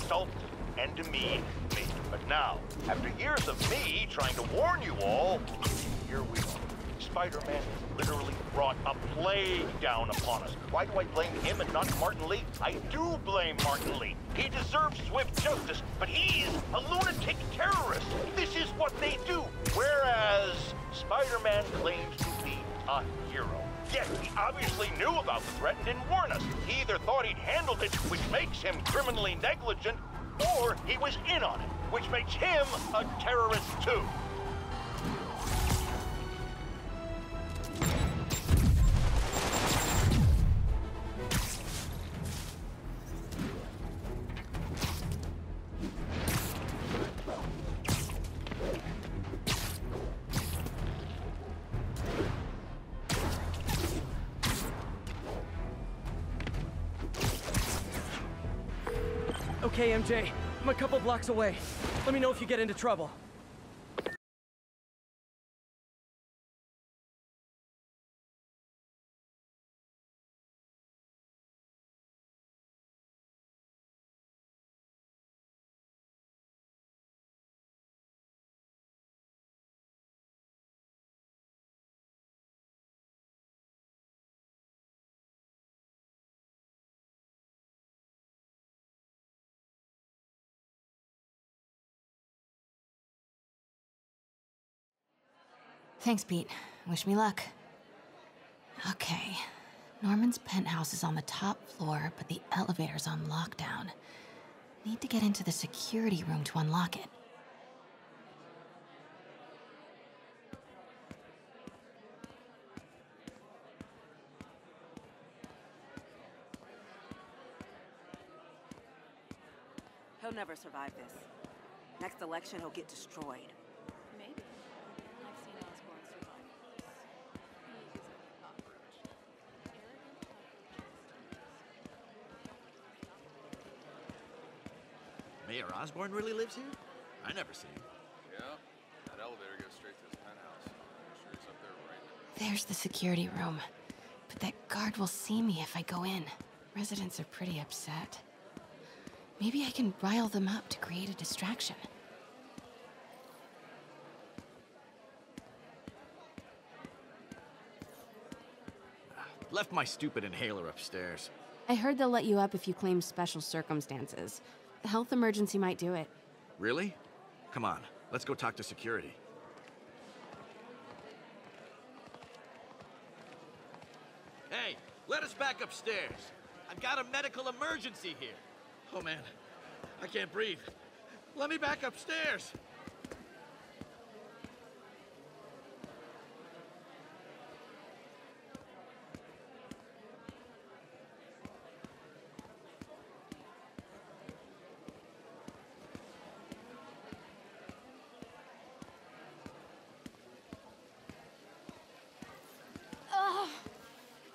insult and demean me. But now, after years of me trying to warn you all, here we are. Spider-Man literally brought a plague down upon us. Why do I blame him and not Martin Lee? I do blame Martin Lee. He deserves swift justice, but he's a lunatic terrorist. This is what they do. Whereas Spider-Man claims to be a hero. Yes, he obviously knew about the threat and didn't warn us. He either thought he'd handled it, which makes him criminally negligent, or he was in on it, which makes him a terrorist too. Okay, MJ. I'm a couple blocks away. Let me know if you get into trouble. Thanks, Pete. Wish me luck. Okay. Norman's penthouse is on the top floor, but the elevator's on lockdown. Need to get into the security room to unlock it. He'll never survive this. Next election, he'll get destroyed. Maybe. I've seen Osborn survive this. He is a cockroach. Arrogant cockroaches. Mayor Osborn really lives here? I never seen him. Yeah, that elevator goes straight to his penthouse. I'm sure he's up there right now. There's the security room. But that guard will see me if I go in. Residents are pretty upset. Maybe I can rile them up to create a distraction. Left my stupid inhaler upstairs. I heard they'll let you up if you claim special circumstances. A health emergency might do it. Really? Come on, let's go talk to security. Hey, let us back upstairs. I've got a medical emergency here. Oh man, I can't breathe. Let me back upstairs.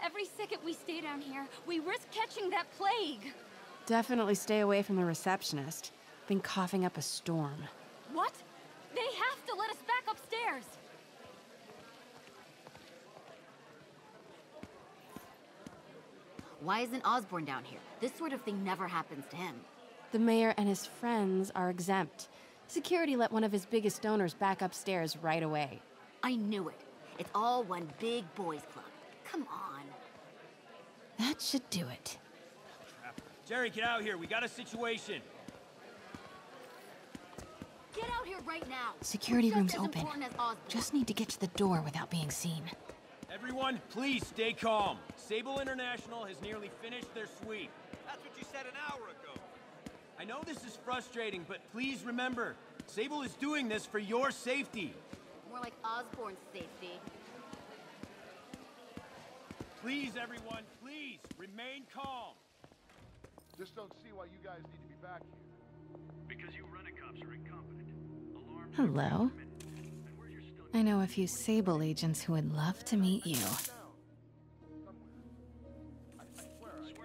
Every second we stay down here, we risk catching that plague. Definitely stay away from the receptionist. Been coughing up a storm. What? They have to let us back upstairs. Why isn't Osborn down here? This sort of thing never happens to him. The mayor and his friends are exempt. Security let one of his biggest donors back upstairs right away. I knew it. It's all one big boys club. Come on. That should do it. Jerry, get out here. We got a situation. Get out here right now. Security We're room's just as open. important as Osborn. Just need to get to the door without being seen. Everyone, please stay calm. Sable International has nearly finished their sweep. That's what you said an hour ago. I know this is frustrating, but please remember, Sable is doing this for your safety. More like Osborn's safety. Please, everyone, please, remain calm. Just don't see why you guys need to be back here. Because you rent-a-cops are incompetent. Alarms Hello. and where's your stun? I know a few Sable agents who would love to meet you. Swear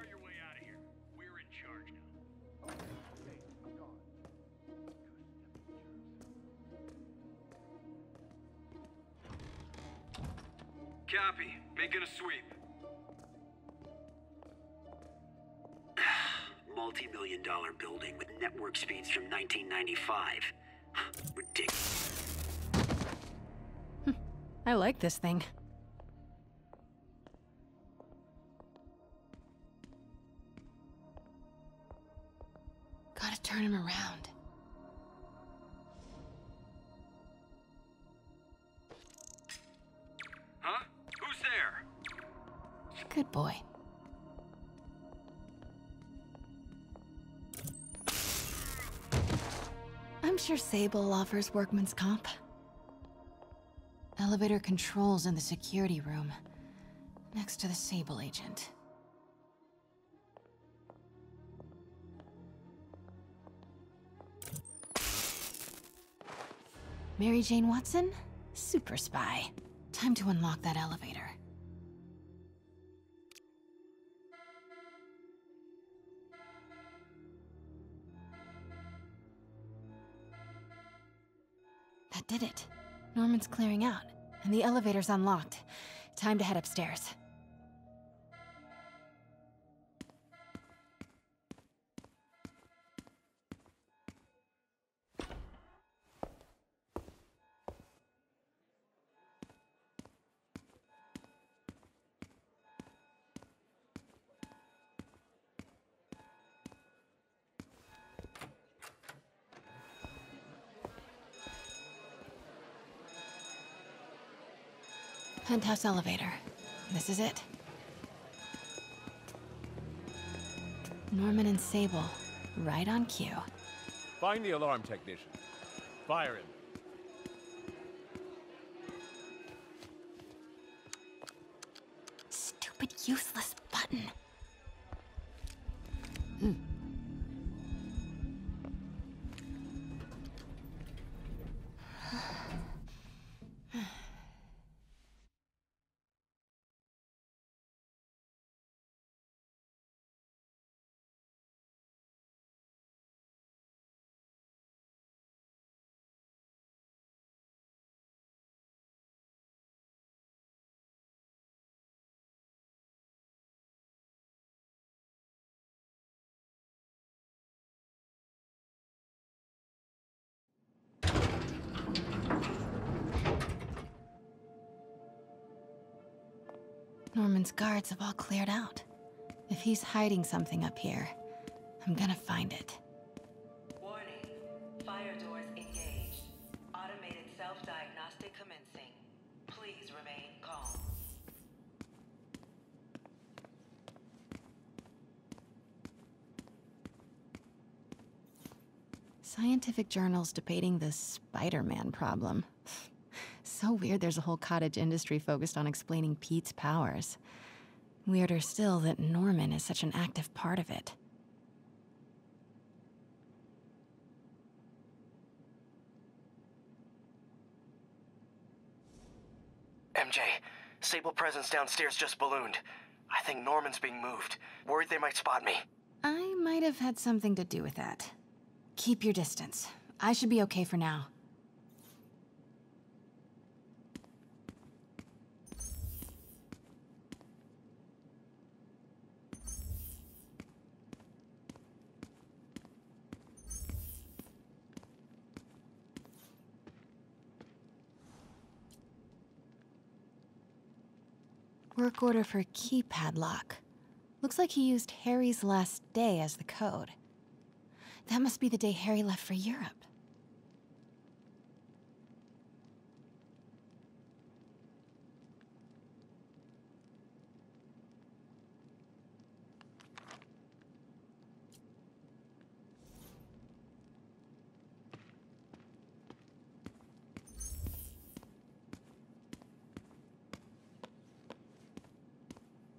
your way out of here. We're in charge now. Okay, I'm gone. Copy. Making a sweep. multi-million-dollar building with network speeds from 1995. Ridiculous. I like this thing. Gotta turn him around. Huh? Who's there? Good boy. I'm sure Sable offers workman's comp. Elevator controls in the security room, next to the Sable agent. Mary Jane Watson? Super spy. Time to unlock that elevator. That did it. Norman's clearing out, and the elevator's unlocked. Time to head upstairs. Penthouse elevator. This is it. Norman and Sable, right on cue. Find the alarm technician. Fire him. Stupid, useless button. Norman's guards have all cleared out. If he's hiding something up here, I'm gonna find it. Warning. Fire doors engaged. Automated self-diagnostic commencing. Please remain calm. Scientific journals debating the Spider-Man problem. So weird there's a whole cottage industry focused on explaining Pete's powers. Weirder still that Norman is such an active part of it. MJ, Sable presence downstairs just ballooned. I think Norman's being moved. Worried they might spot me. I might have had something to do with that. Keep your distance. I should be okay for now. Work order for keypad lock. Looks like he used Harry's last day as the code. That must be the day Harry left for Europe.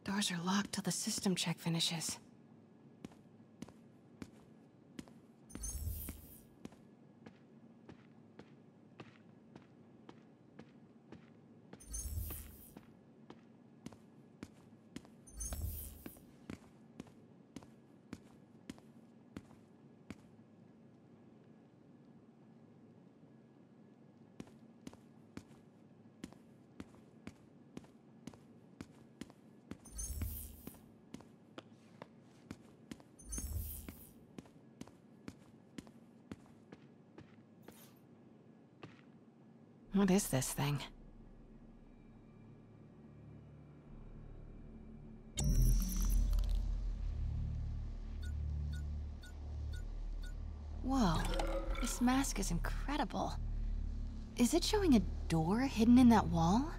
Doors are locked till the system check finishes. What is this thing? Whoa, this mask is incredible. Is it showing a door hidden in that wall?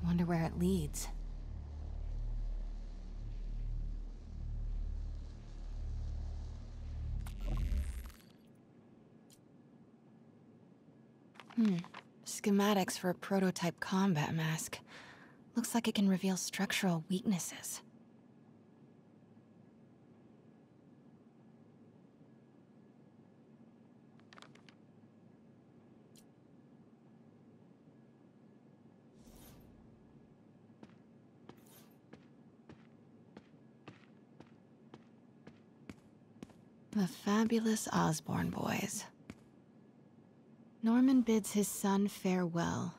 I wonder where it leads. Schematics for a prototype combat mask. Looks like it can reveal structural weaknesses. The fabulous Osborn boys. Norman bids his son farewell.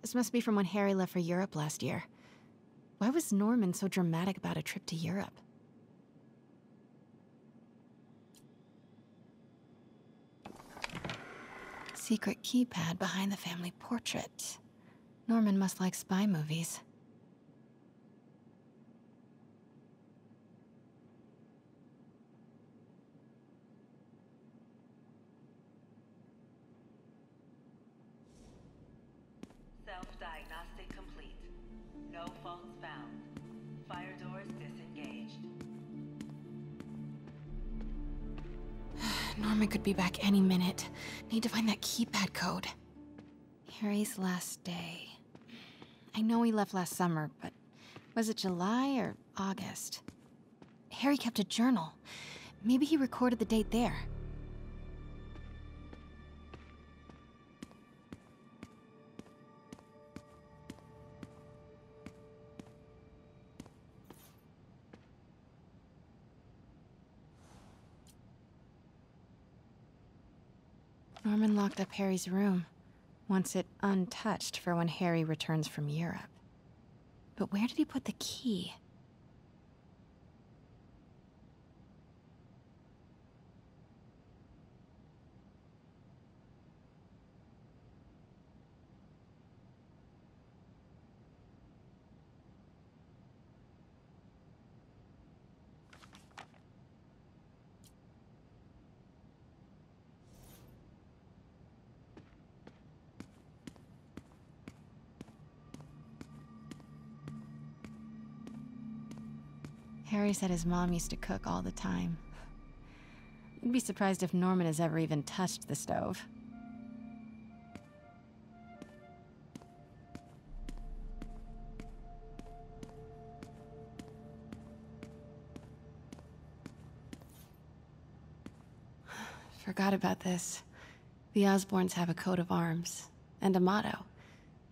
This must be from when Harry left for Europe last year. Why was Norman so dramatic about a trip to Europe? Secret keypad behind the family portrait. Norman must like spy movies. Self-diagnostic complete. No faults found. Fire doors disengaged. Norman could be back any minute. Need to find that keypad code. Harry's last day. I know he left last summer, but was it July or August? Harry kept a journal. Maybe he recorded the date there. Norman locked up Harry's room, wants it untouched for when Harry returns from Europe. But where did he put the key? Harry said his mom used to cook all the time. You'd be surprised if Norman has ever even touched the stove. Forgot about this. The Osborns have a coat of arms and a motto.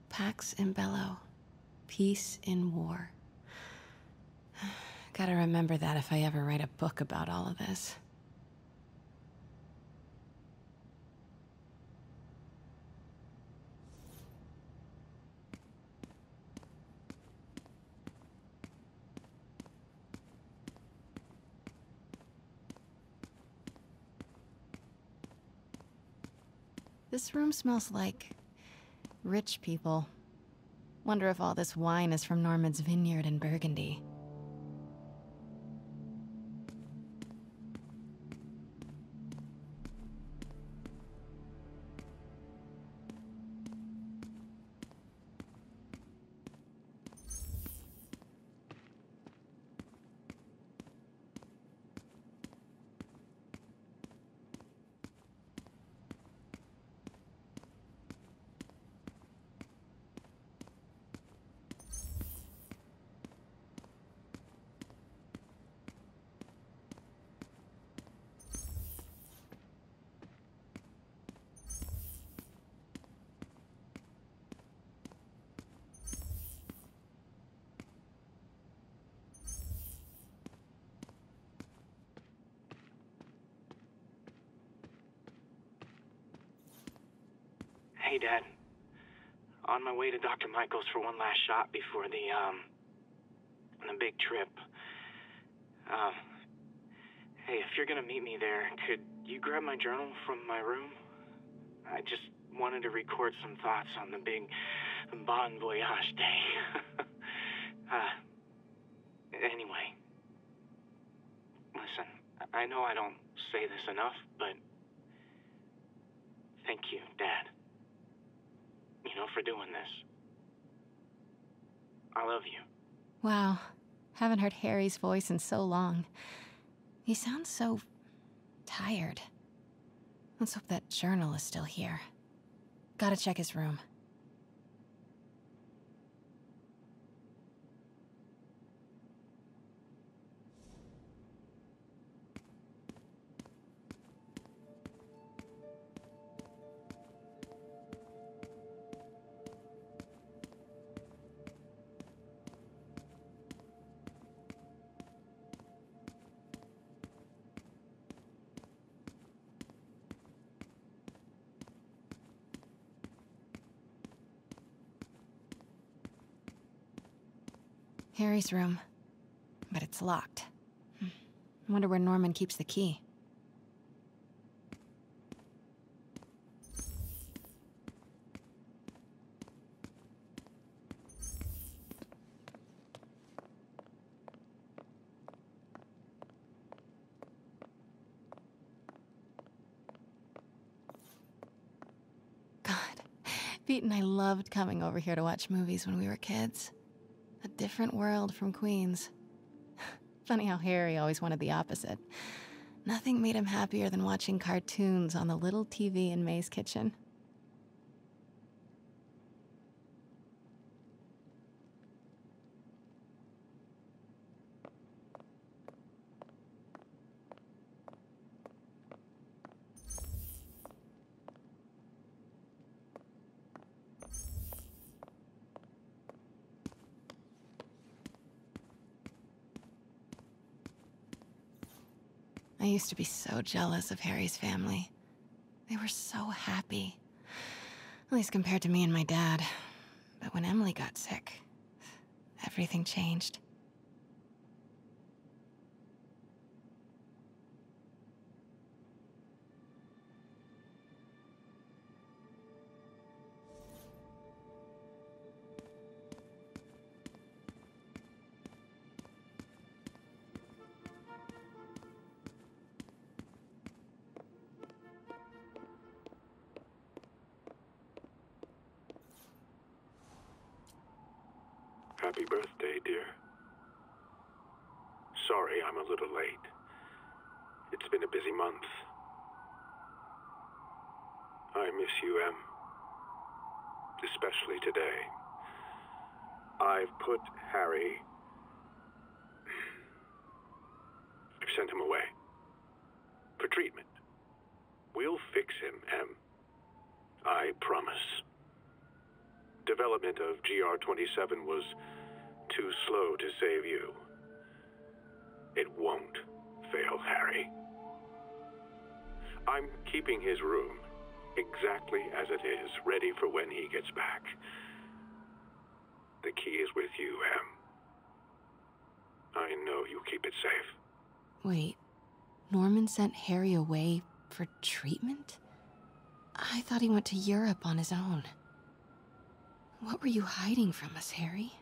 Pax in bello. Peace in war. Gotta remember that if I ever write a book about all of this. This room smells like rich people. Wonder if all this wine is from Norman's vineyard in Burgundy. Hey, Dad. On my way to Dr. Michael's for one last shot before the big trip. Hey, if you're gonna meet me there, could you grab my journal from my room? I just wanted to record some thoughts on the big Bon Voyage day. Anyway. Listen, I know I don't say this enough, but thank you, Dad. You know, for doing this. I love you. Wow. Haven't heard Harry's voice in so long. He sounds so tired. Let's hope that journal is still here. Gotta check his room. Harry's room. But it's locked. I wonder where Norman keeps the key. God, Pete and I loved coming over here to watch movies when we were kids. A different world from Queens. Funny how Harry always wanted the opposite. Nothing made him happier than watching cartoons on the little TV in May's kitchen. I used to be so jealous of Harry's family. They were so happy. At least compared to me and my dad. But when Emily got sick, everything changed. Happy birthday, dear. Sorry I'm a little late. It's been a busy month. I miss you, Em. Especially today. I've put Harry... I've sent him away. For treatment. We'll fix him, Em. I promise. Development of GR-27 was too slow to save you. It won't fail Harry. I'm keeping his room exactly as it is, ready for when he gets back. The key is with you, Em. I know you'll keep it safe. Wait, Norman sent Harry away for treatment? I thought he went to Europe on his own. What were you hiding from us, Harry?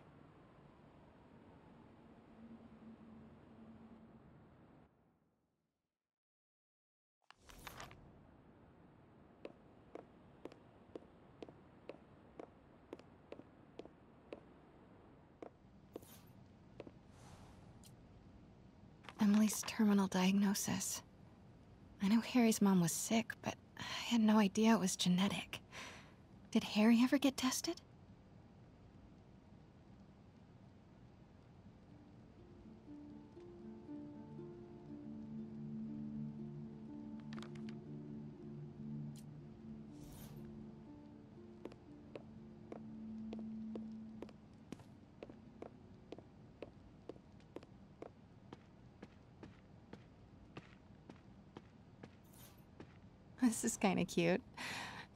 Emily's terminal diagnosis. I know Harry's mom was sick, but I had no idea it was genetic. Did Harry ever get tested? This is kinda cute.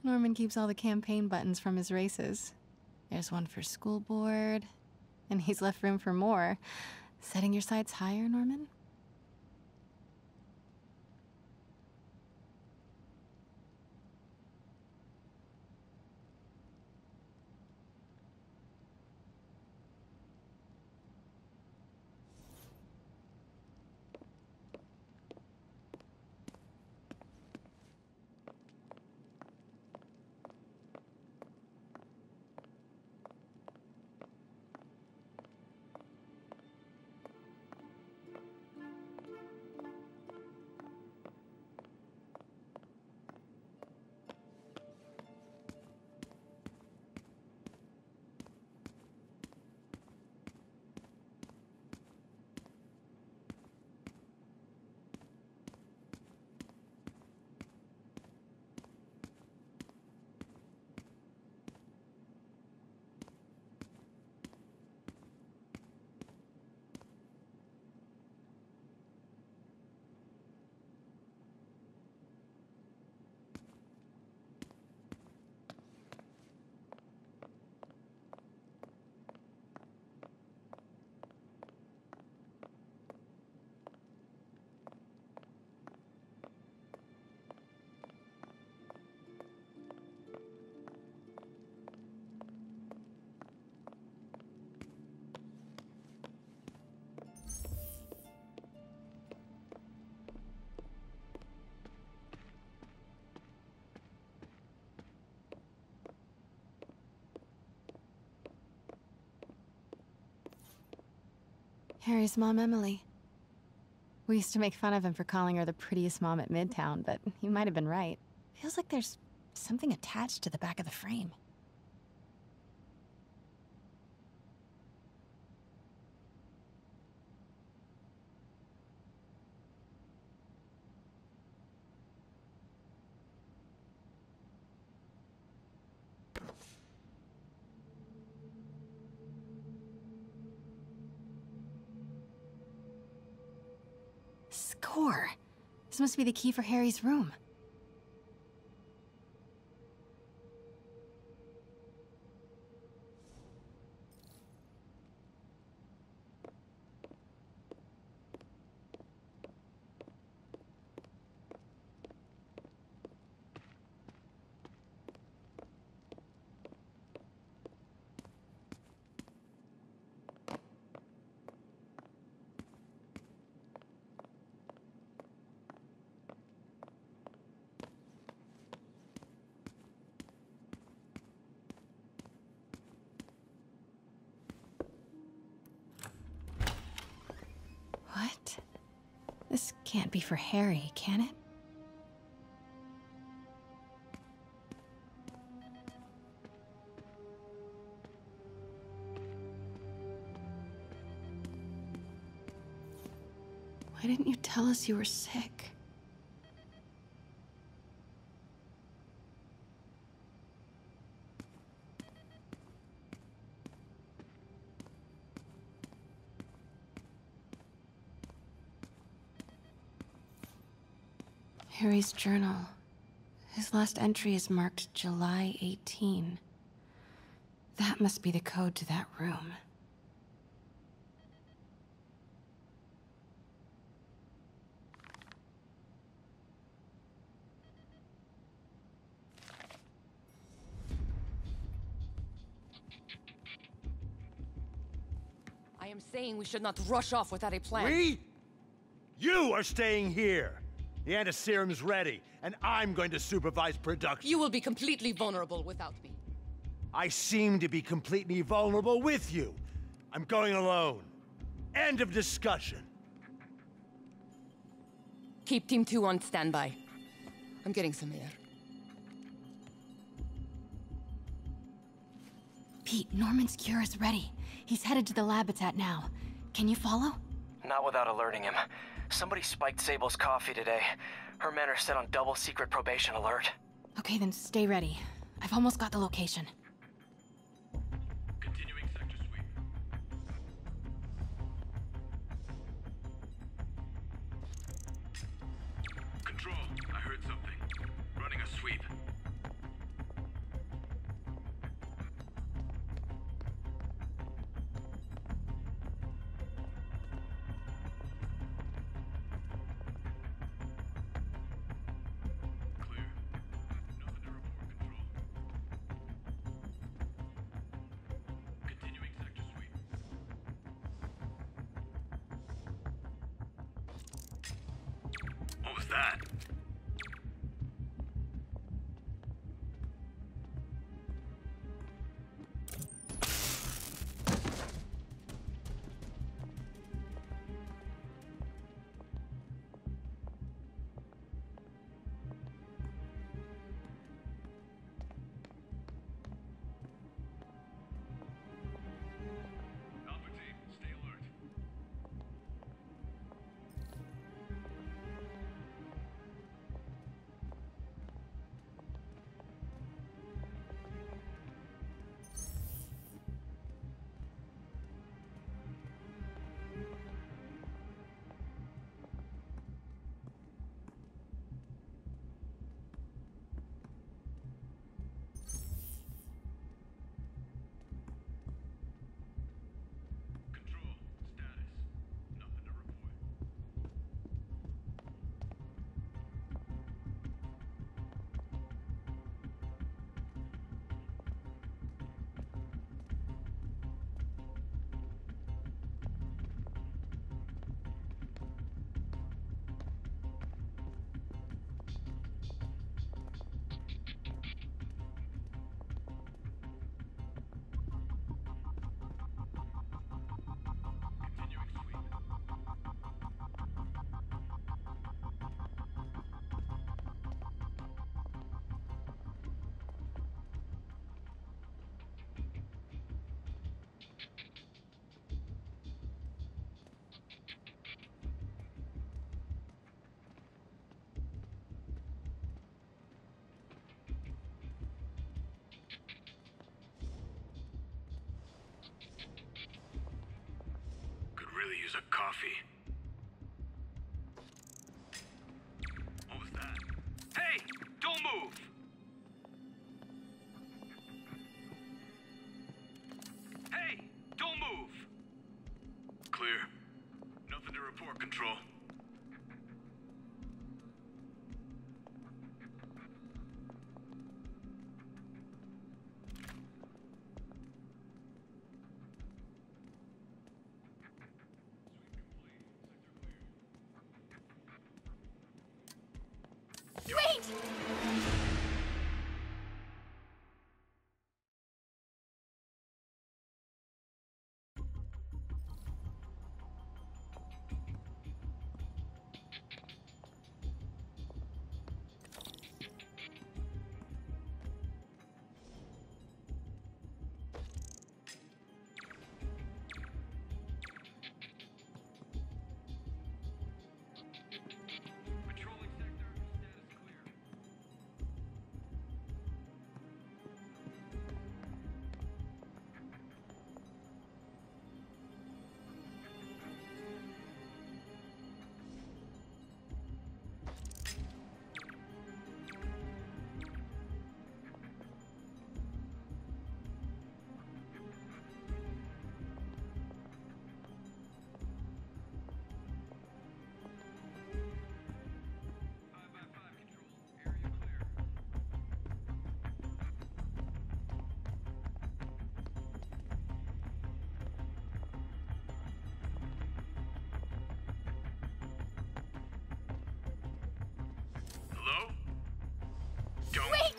Norman keeps all the campaign buttons from his races. There's one for school board, and he's left room for more. Setting your sights higher, Norman? Harry's mom, Emily. We used to make fun of him for calling her the prettiest mom at Midtown, but he might have been right. Feels like there's something attached to the back of the frame. Score. This must be the key for Harry's room. What? This can't be for Harry, can it? Why didn't you tell us you were sick? Harry's journal. His last entry is marked July 18. That must be the code to that room. I am saying we should not rush off without a plan. We? You are staying here. The antiserum's ready, and I'm going to supervise production. You will be completely vulnerable without me. I seem to be completely vulnerable with you. I'm going alone. End of discussion. Keep Team 2 on standby. I'm getting some air. Pete, Norman's cure is ready. He's headed to the lab it's at now. Can you follow? Not without alerting him. Somebody spiked Sable's coffee today. Her men are set on double secret probation alert. Okay, then stay ready. I've almost got the location. Continuing sector sweep. Control, I heard something. Running a sweep. What was that? Alpha team, stay alert. a coffee. What was that? Hey! Don't move! Hey! Don't move! Clear. Nothing to report, Control. Wait! Patrolling sector, status clear. Hello? Don't... Wait!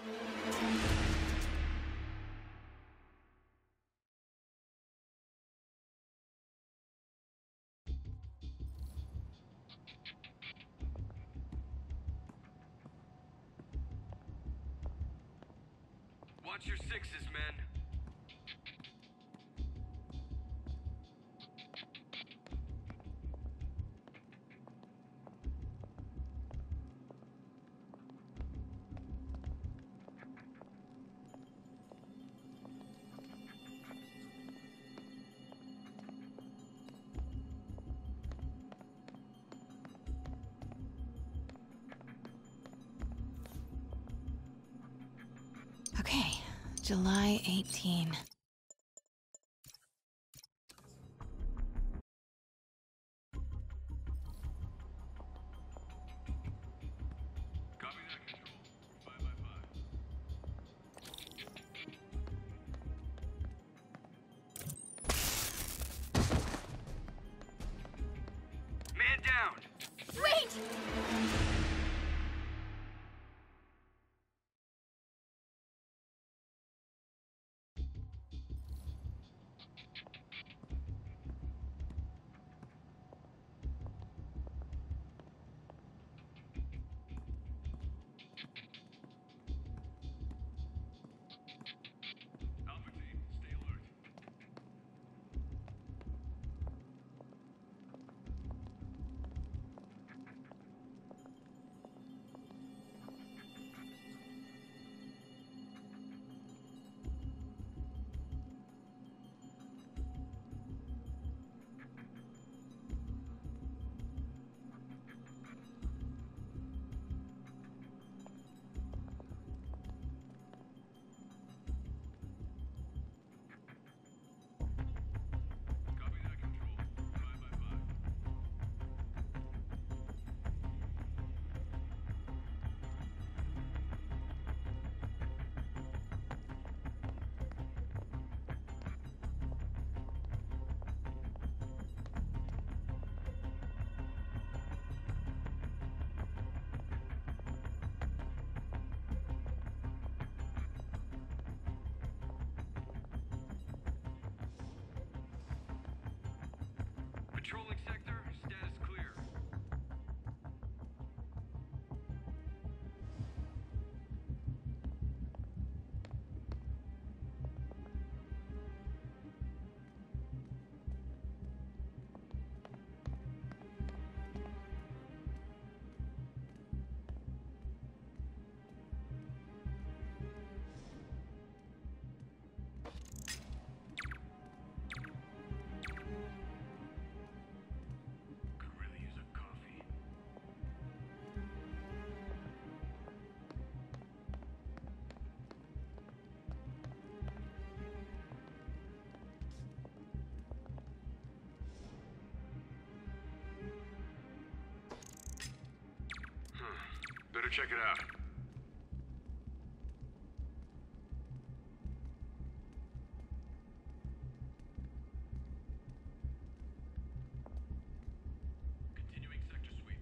Watch your sixes, men. Okay, July 18. Copy that, Control. 5 by 5. Man down! Wait! Better check it out. Continuing sector sweep.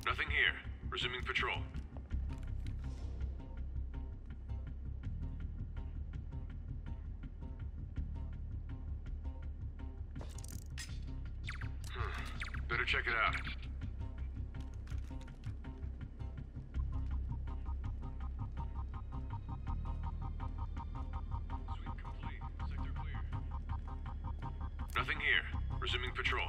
Nothing here. Resuming patrol. Better check it out. Sweep complete. Sector clear. Nothing here. Resuming patrol.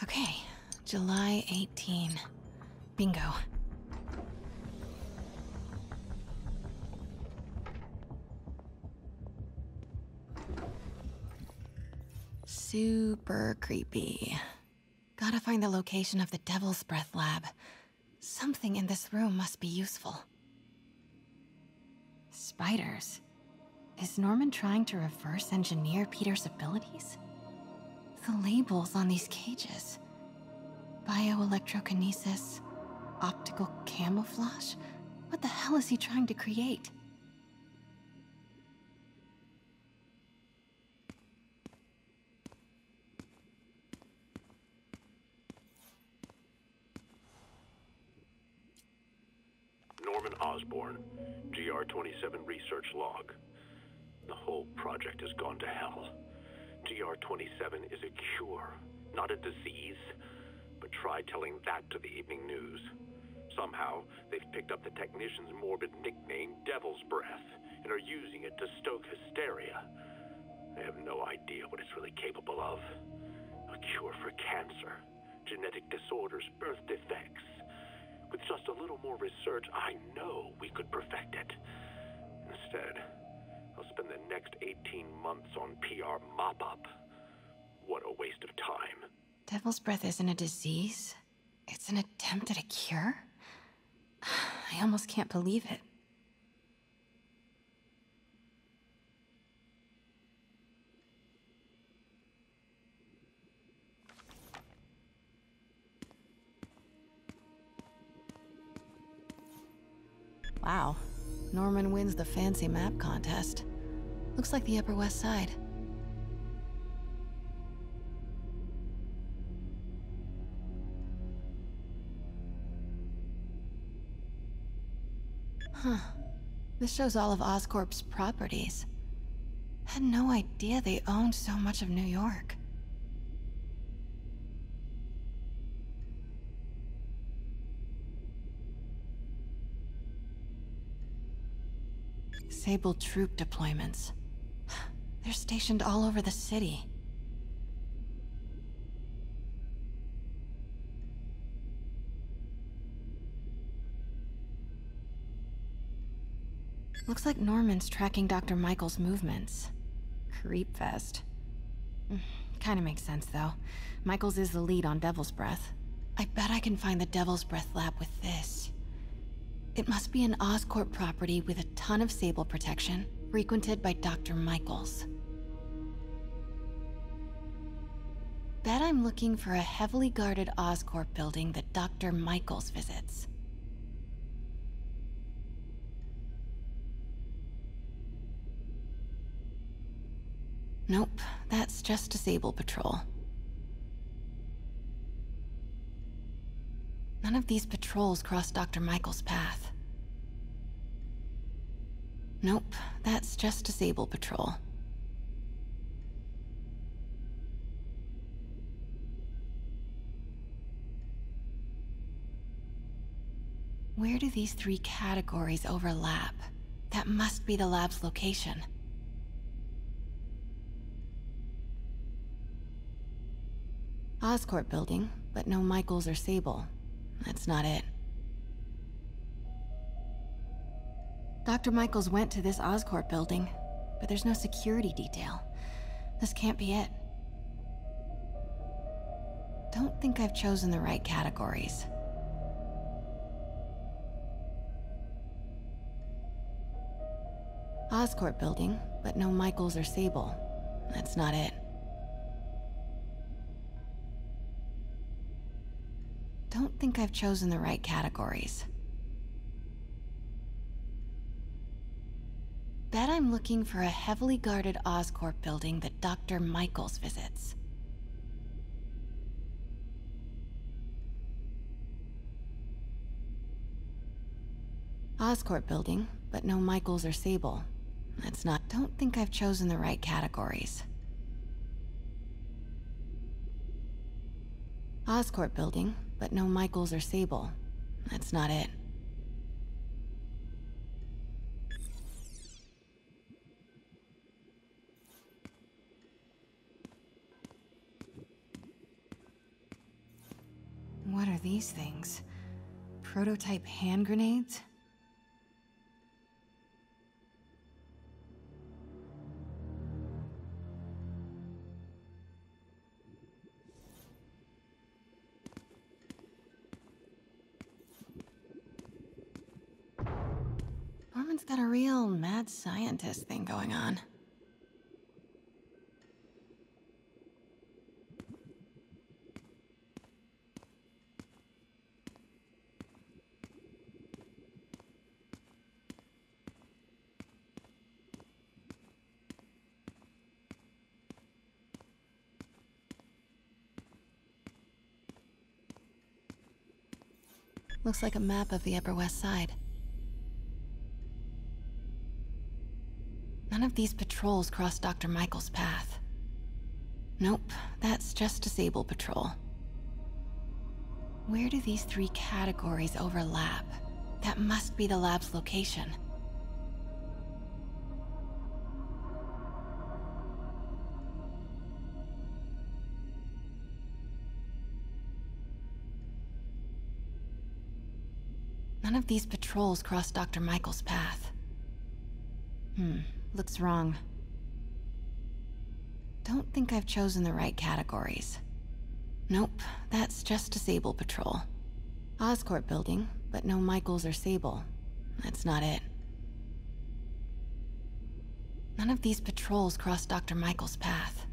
Okay, July 18. Bingo. Super creepy. Gotta find the location of the Devil's Breath lab. Something in this room must be useful. Spiders. Is Norman trying to reverse engineer Peter's abilities? The labels on these cages. Bioelectrokinesis, optical camouflage? What the hell is he trying to create? Norman Osborn, GR-27 research log. The whole project has gone to hell. GR-27 is a cure, not a disease. But try telling that to the evening news. Somehow, they've picked up the technician's morbid nickname, Devil's Breath, and are using it to stoke hysteria. They have no idea what it's really capable of. A cure for cancer, genetic disorders, birth defects. With just a little more research, I know we could perfect it. Instead, I'll spend the next 18 months on PR mop-up. What a waste of time. Devil's Breath isn't a disease. It's an attempt at a cure? I almost can't believe it. Wow. Norman wins the fancy map contest. Looks like the Upper West Side. Huh. This shows all of Oscorp's properties. Had no idea they owned so much of New York. Sable troop deployments. They're stationed all over the city. Looks like Norman's tracking Dr. Michael's movements. Creepfest. Kinda makes sense, though. Michaels is the lead on Devil's Breath. I bet I can find the Devil's Breath lab with this. It must be an Oscorp property with a ton of Sable protection, frequented by Dr. Michaels. Bet I'm looking for a heavily guarded Oscorp building that Dr. Michaels visits. Nope, that's just a Sable patrol. None of these patrols cross Dr. Michael's path. Nope, that's just Disable Patrol. Where do these three categories overlap? That must be the lab's location. Oscorp building, but no Michaels or Sable. That's not it. Dr. Michaels went to this Oscorp building, but there's no security detail. This can't be it. Don't think I've chosen the right categories. Oscorp building, but no Michaels or Sable. That's not it. Don't think I've chosen the right categories. Bet I'm looking for a heavily guarded Oscorp building that Dr. Michaels visits. Oscorp building, but no Michaels or Sable. That's not. Don't think I've chosen the right categories. Oscorp building, but no Michaels or Sable. That's not it. What are these things? Prototype hand grenades? Norman's got a real mad scientist thing going on. Looks like a map of the Upper West Side. None of these patrols cross Dr. Michaels' path. Nope, that's just Disable Patrol. Where do these three categories overlap? That must be the lab's location. None of these patrols cross Dr. Michaels' path. Looks wrong. Don't think I've chosen the right categories. Nope, that's just Disable Patrol. Oscorp building, but no Michaels or Sable. That's not it. None of these patrols cross Dr. Michaels' path.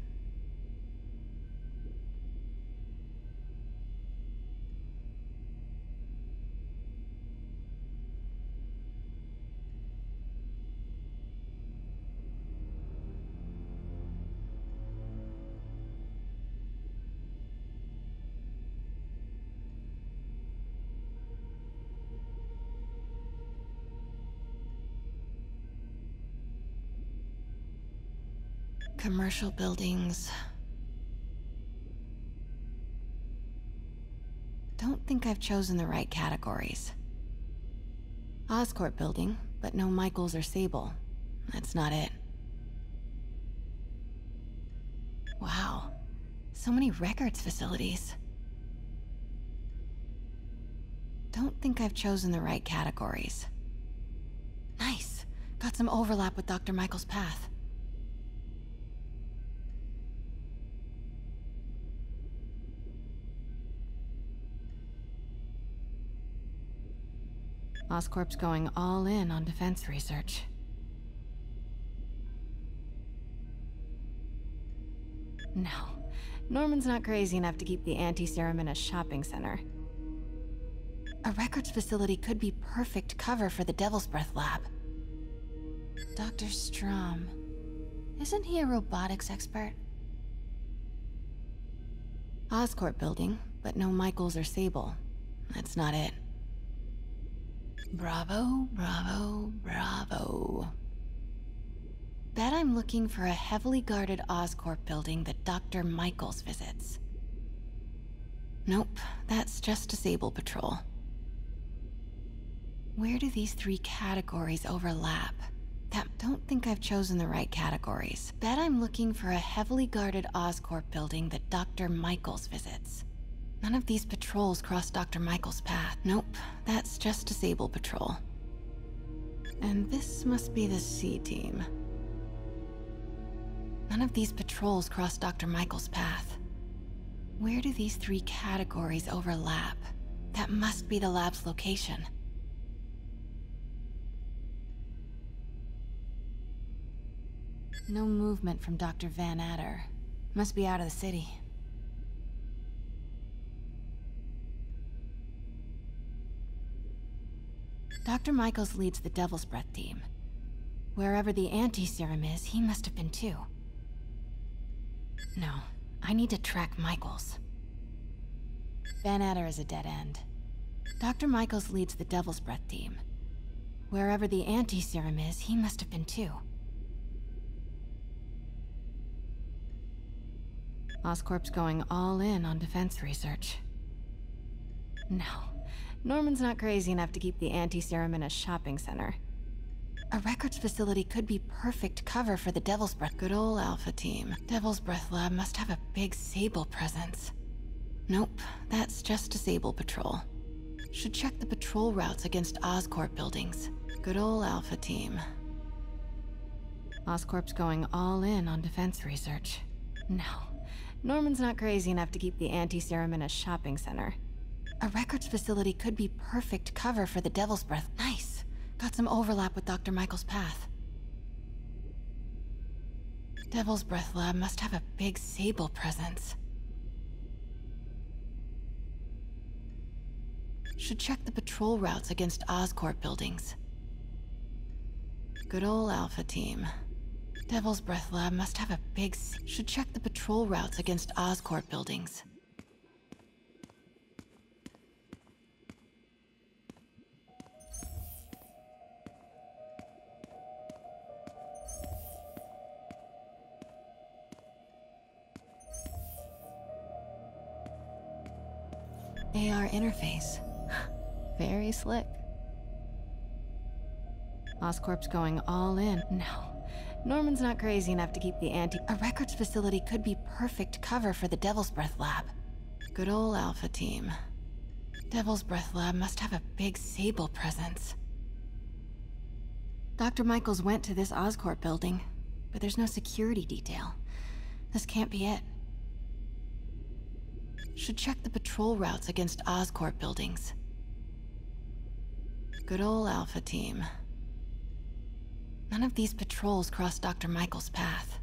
Commercial buildings. Don't think I've chosen the right categories. Oscorp building, but no Michaels or Sable. That's not it. Wow, so many records facilities. Don't think I've chosen the right categories. Nice, got some overlap with Dr. Michaels' path. Oscorp's going all in on defense research. No, Norman's not crazy enough to keep the anti-serum in a shopping center. A records facility could be perfect cover for the Devil's Breath lab. Dr. Strom. Isn't he a robotics expert? Oscorp building, but no Michaels or Sable. That's not it. Bravo, bravo, bravo. Bet I'm looking for a heavily guarded Oscorp building that Dr. Michaels visits. Nope, that's just a Sable patrol. Where do these three categories overlap? Don't think I've chosen the right categories. Bet I'm looking for a heavily guarded Oscorp building that Dr. Michaels visits. None of these patrols cross Dr. Michaels' path. Nope, that's just a Sable patrol. And this must be the C team. None of these patrols cross Dr. Michaels' path. Where do these three categories overlap? That must be the lab's location. No movement from Dr. Van Adder. Must be out of the city. Dr. Michaels leads the Devil's Breath team. Wherever the anti-serum is, he must have been too. No, I need to track Michaels. Van Adder is a dead end. Dr. Michaels leads the Devil's Breath team. Wherever the anti-serum is, he must have been too. Oscorp's going all in on defense research. No, Norman's not crazy enough to keep the anti-serum in a shopping center. A records facility could be perfect cover for the Devil's Breath. Good old Alpha team. Devil's Breath lab must have a big Sable presence. Nope, that's just a Sable patrol. Should check the patrol routes against Oscorp buildings. Good old Alpha team. Oscorp's going all in on defense research. No, Norman's not crazy enough to keep the anti-serum in a shopping center. A records facility could be perfect cover for the Devil's Breath. Nice. Got some overlap with Dr. Michaels' path. Devil's Breath lab must have a big Sable presence. Should check the patrol routes against Oscorp buildings. Good old Alpha team. Devil's Breath lab must have a big should check the patrol routes against Oscorp buildings. AR interface. Very slick. Oscorp's going all in. No. Norman's not crazy enough to keep the A records facility could be perfect cover for the Devil's Breath lab. Good old Alpha team. Devil's Breath lab must have a big Sable presence. Dr. Michaels went to this Oscorp building, but there's no security detail. This can't be it. Should check the patrol routes against Oscorp buildings. Good old Alpha team. None of these patrols cross Dr. Michaels' path.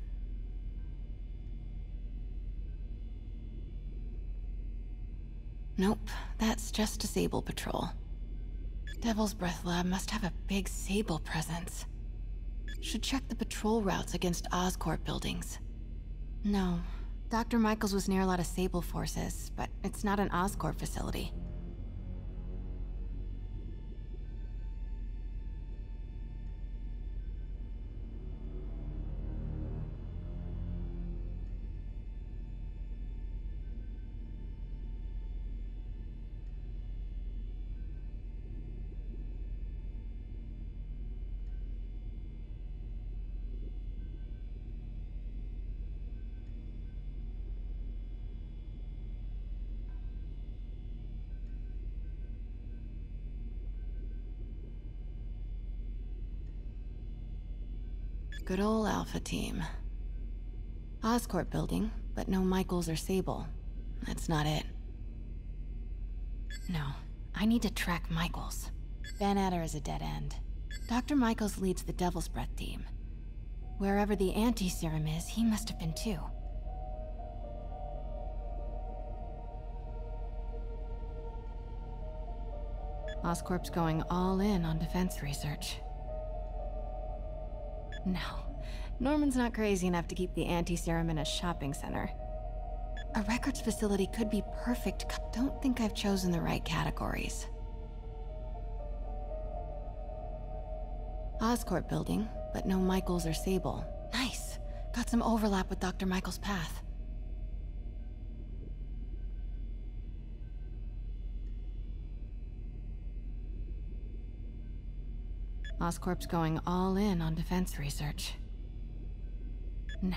Nope, that's just a Sable patrol. Devil's Breath lab must have a big Sable presence. Should check the patrol routes against Oscorp buildings. No, Dr. Michaels was near a lot of Sable forces, but it's not an Oscorp facility. Good old Alpha team. Oscorp building, but no Michaels or Sable. That's not it. No, I need to track Michaels. Van Adder is a dead end. Dr. Michaels leads the Devil's Breath team. Wherever the anti-serum is, he must have been too. Oscorp's going all in on defense research. No, Norman's not crazy enough to keep the anti-serum in a shopping center. A records facility could be perfect. Don't think I've chosen the right categories. Oscorp building, but no Michaels or Sable. Nice. Got some overlap with Dr. Michael's path. Oscorp's going all in on defense research. No.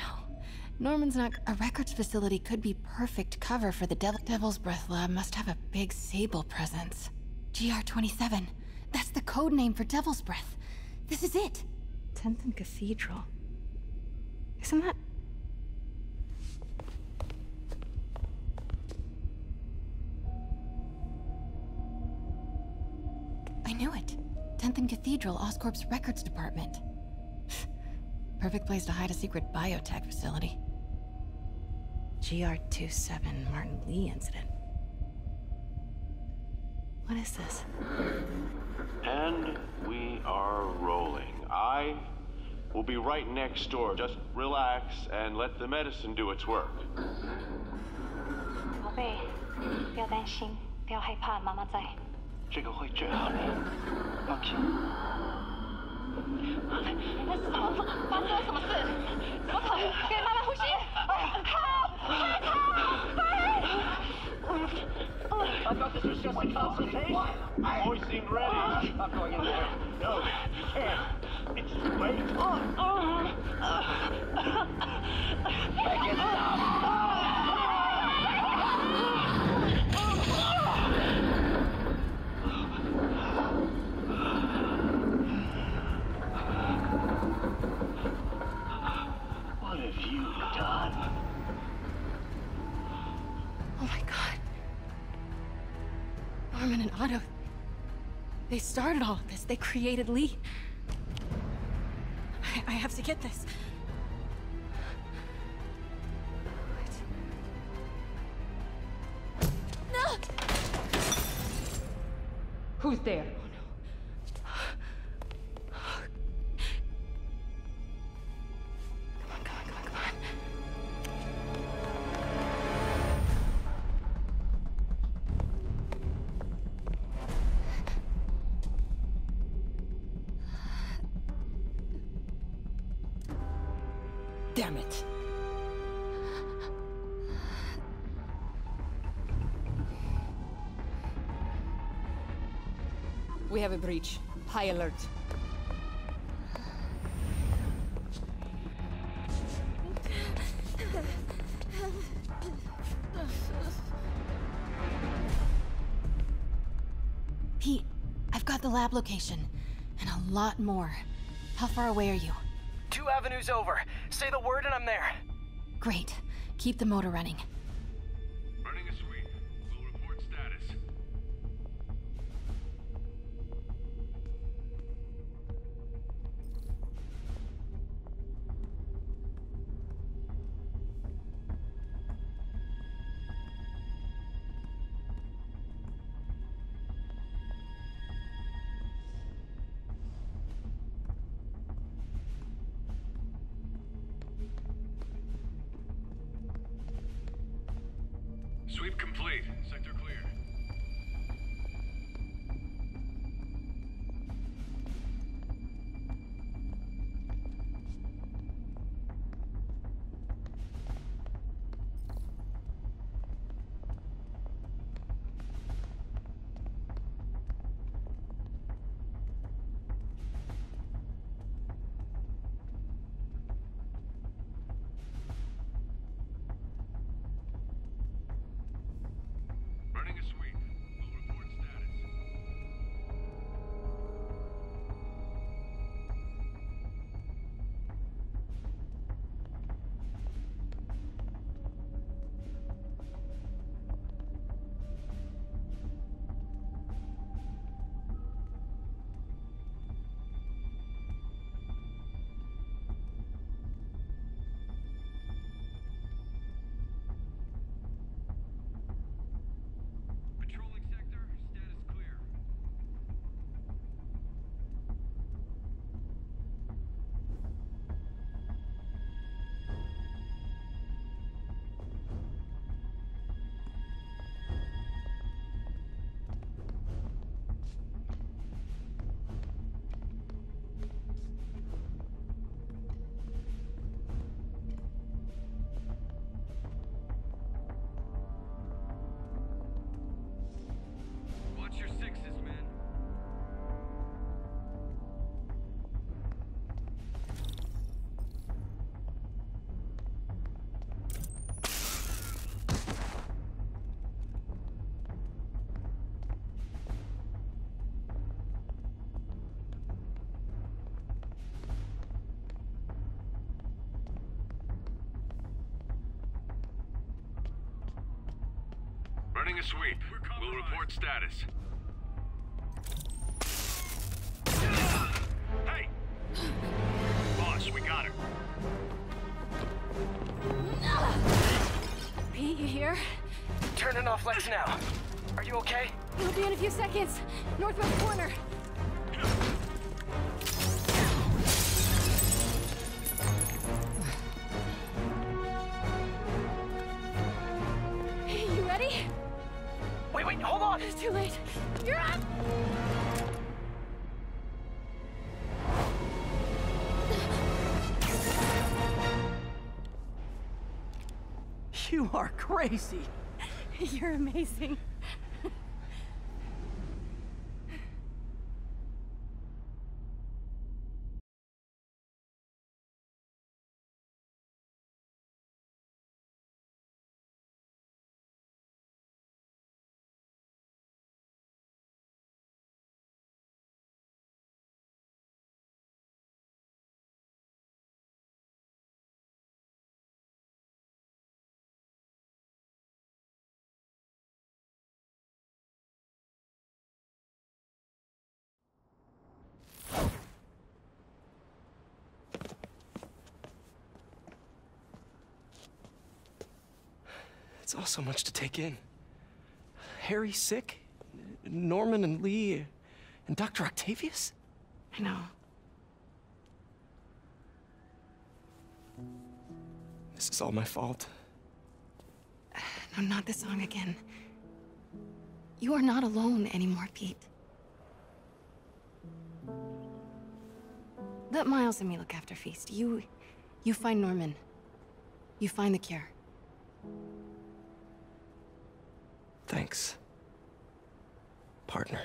Norman's not... A records facility could be perfect cover for the Devil's Breath lab. Must have a big Sable presence. GR-27. That's the code name for Devil's Breath. This is it. 10th and Cathedral. Isn't that... I knew it. 10th and Cathedral, Oscorp's records department. Perfect place to hide a secret biotech facility. GR-27 Martin Lee incident. What is this? And we are rolling. I will be right next door. Just relax and let the medicine do its work. 宝贝，不要担心，不要害怕，妈妈在。这个会治好你，放心。你在什么？发生了什么事？怎么可能？给妈妈呼吸！I thought this was just a consultation. Boys seemed ready. Not going in there. No, you can't. It's too late. Make it stop! What have you done? Oh my god. Norman and Otto. They started all of this. They created Lee. I have to get this. No! Who's there? Damn it. We have a breach. High alert. Pete, I've got the lab location. And a lot more. How far away are you? 2 avenues over. Say the word and I'm there. Great. Keep the motor running. Running a sweep. We'll report status. Sweep complete. Sector clear. sweep. We'll report status. Hey! Boss, we got her. Pete, you here? Turning off Lex now. Are you okay? We'll be in a few seconds. Northwest corner. You ready? Wait, hold on! It's too late. You're up! You are crazy! You're amazing. It's all so much to take in. Harry sick, Norman and Lee, and Dr. Octavius? I know. This is all my fault. No, not this song again. You are not alone anymore, Pete. Let Miles and me look after Feast. You find Norman. You find the cure. Thanks, partner.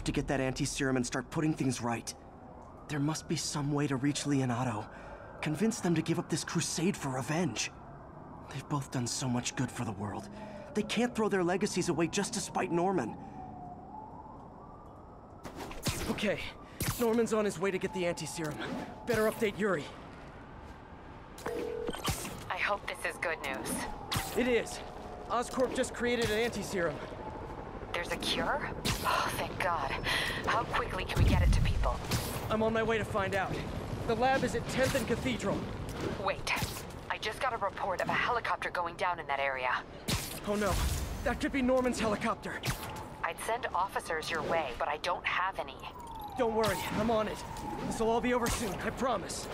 To get that anti-serum and start putting things right. There must be some way to reach Leonardo. Convince them to give up this crusade for revenge. They've both done so much good for the world. They can't throw their legacies away just to spite Norman. Okay, Norman's on his way to get the anti-serum. Better update Yuri. I hope this is good news. It is. Oscorp just created an anti-serum. There's a cure? Oh, thank God. How quickly can we get it to people? I'm on my way to find out. The lab is at 10th and Cathedral. Wait. I just got a report of a helicopter going down in that area. Oh no. That could be Norman's helicopter. I'd send officers your way, but I don't have any. Don't worry. I'm on it. This'll all be over soon. I promise.